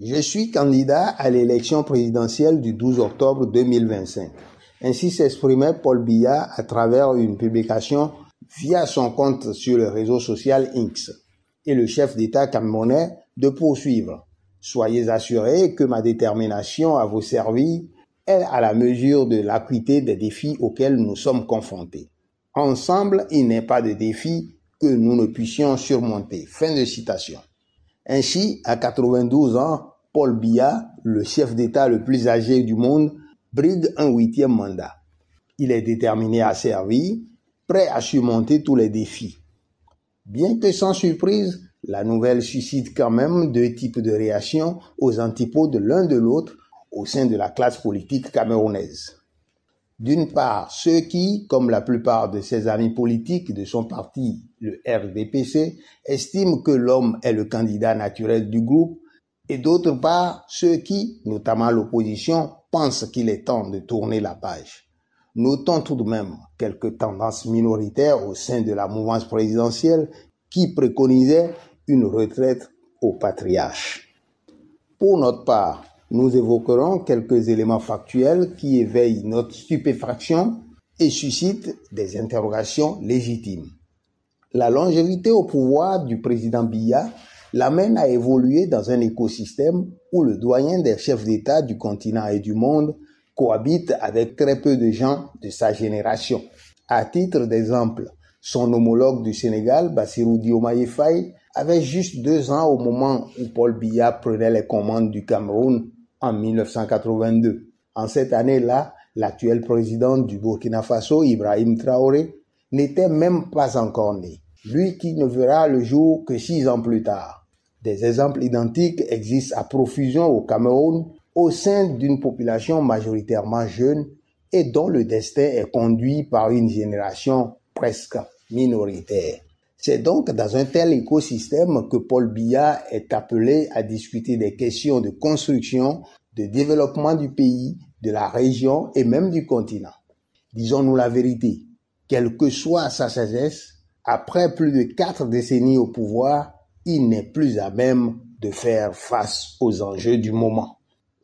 Je suis candidat à l'élection présidentielle du 12 octobre 2025. Ainsi s'exprimait Paul Biya à travers une publication via son compte sur le réseau social X. Et le chef d'État camerounais de poursuivre. Soyez assurés que ma détermination à vous servir est à la mesure de l'acuité des défis auxquels nous sommes confrontés. Ensemble, il n'est pas de défi que nous ne puissions surmonter. Fin de citation. Ainsi, à 92 ans, Paul Biya, le chef d'État le plus âgé du monde, brigue un 8e mandat. Il est déterminé à servir, prêt à surmonter tous les défis. Bien que sans surprise, la nouvelle suscite quand même deux types de réactions aux antipodes l'un de l'autre au sein de la classe politique camerounaise. D'une part, ceux qui, comme la plupart de ses amis politiques de son parti, le RDPC, estiment que l'homme est le candidat naturel du groupe, et d'autre part, ceux qui, notamment l'opposition, pensent qu'il est temps de tourner la page. Notons tout de même quelques tendances minoritaires au sein de la mouvance présidentielle qui préconisaient une retraite au patriarche. Pour notre part, nous évoquerons quelques éléments factuels qui éveillent notre stupéfaction et suscitent des interrogations légitimes. La longévité au pouvoir du président Biya l'amène à évoluer dans un écosystème où le doyen des chefs d'État du continent et du monde cohabite avec très peu de gens de sa génération. À titre d'exemple, son homologue du Sénégal, Bassirou Diomaye Faye, avait juste 2 ans au moment où Paul Biya prenait les commandes du Cameroun en 1982. En cette année-là, l'actuel président du Burkina Faso, Ibrahim Traoré, n'était même pas encore né. Lui qui ne verra le jour que 6 ans plus tard. Des exemples identiques existent à profusion au Cameroun, au sein d'une population majoritairement jeune et dont le destin est conduit par une génération presque minoritaire. C'est donc dans un tel écosystème que Paul Biya est appelé à discuter des questions de construction, de développement du pays, de la région et même du continent. Disons-nous la vérité, quelle que soit sa sagesse, après plus de 4 décennies au pouvoir, il n'est plus à même de faire face aux enjeux du moment.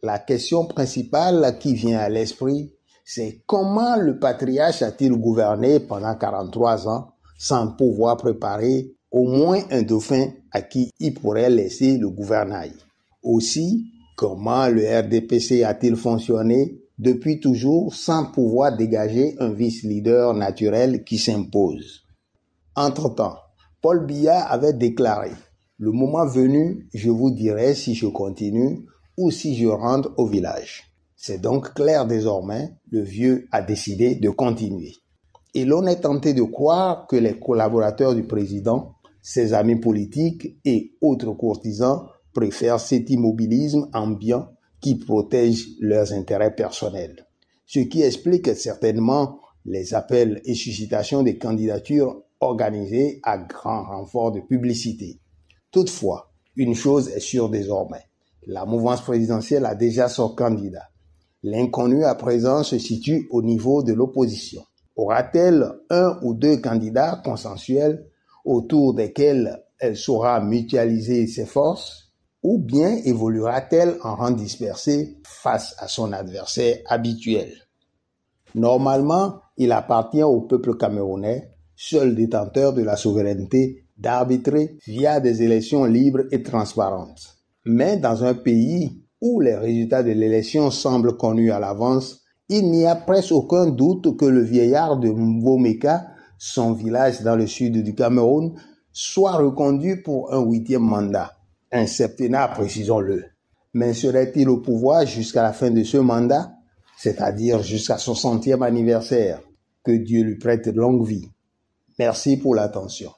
La question principale qui vient à l'esprit, c'est comment le patriarche a-t-il gouverné pendant 43 ans sans pouvoir préparer au moins un dauphin à qui il pourrait laisser le gouvernail. Aussi, comment le RDPC a-t-il fonctionné depuis toujours sans pouvoir dégager un vice-leader naturel qui s'impose. Entre-temps, Paul Biya avait déclaré « Le moment venu, je vous dirai si je continue ou si je rentre au village ». C'est donc clair désormais, le vieux a décidé de continuer. Et l'on est tenté de croire que les collaborateurs du président, ses amis politiques et autres courtisans préfèrent cet immobilisme ambiant qui protège leurs intérêts personnels. Ce qui explique certainement les appels et suscitations des candidatures organisées à grand renfort de publicité. Toutefois, une chose est sûre désormais, la mouvance présidentielle a déjà son candidat. L'inconnu à présent se situe au niveau de l'opposition. Aura-t-elle un ou deux candidats consensuels autour desquels elle saura mutualiser ses forces ou bien évoluera-t-elle en rang dispersé face à son adversaire habituel? Normalement, il appartient au peuple camerounais, seul détenteur de la souveraineté, d'arbitrer via des élections libres et transparentes. Mais dans un pays où les résultats de l'élection semblent connus à l'avance, il n'y a presque aucun doute que le vieillard de Mbomeka, son village dans le sud du Cameroun, soit reconduit pour un 8e mandat. Un septennat, précisons-le. Mais serait-il au pouvoir jusqu'à la fin de ce mandat, c'est-à-dire jusqu'à son 100e anniversaire? Que Dieu lui prête longue vie. Merci pour l'attention.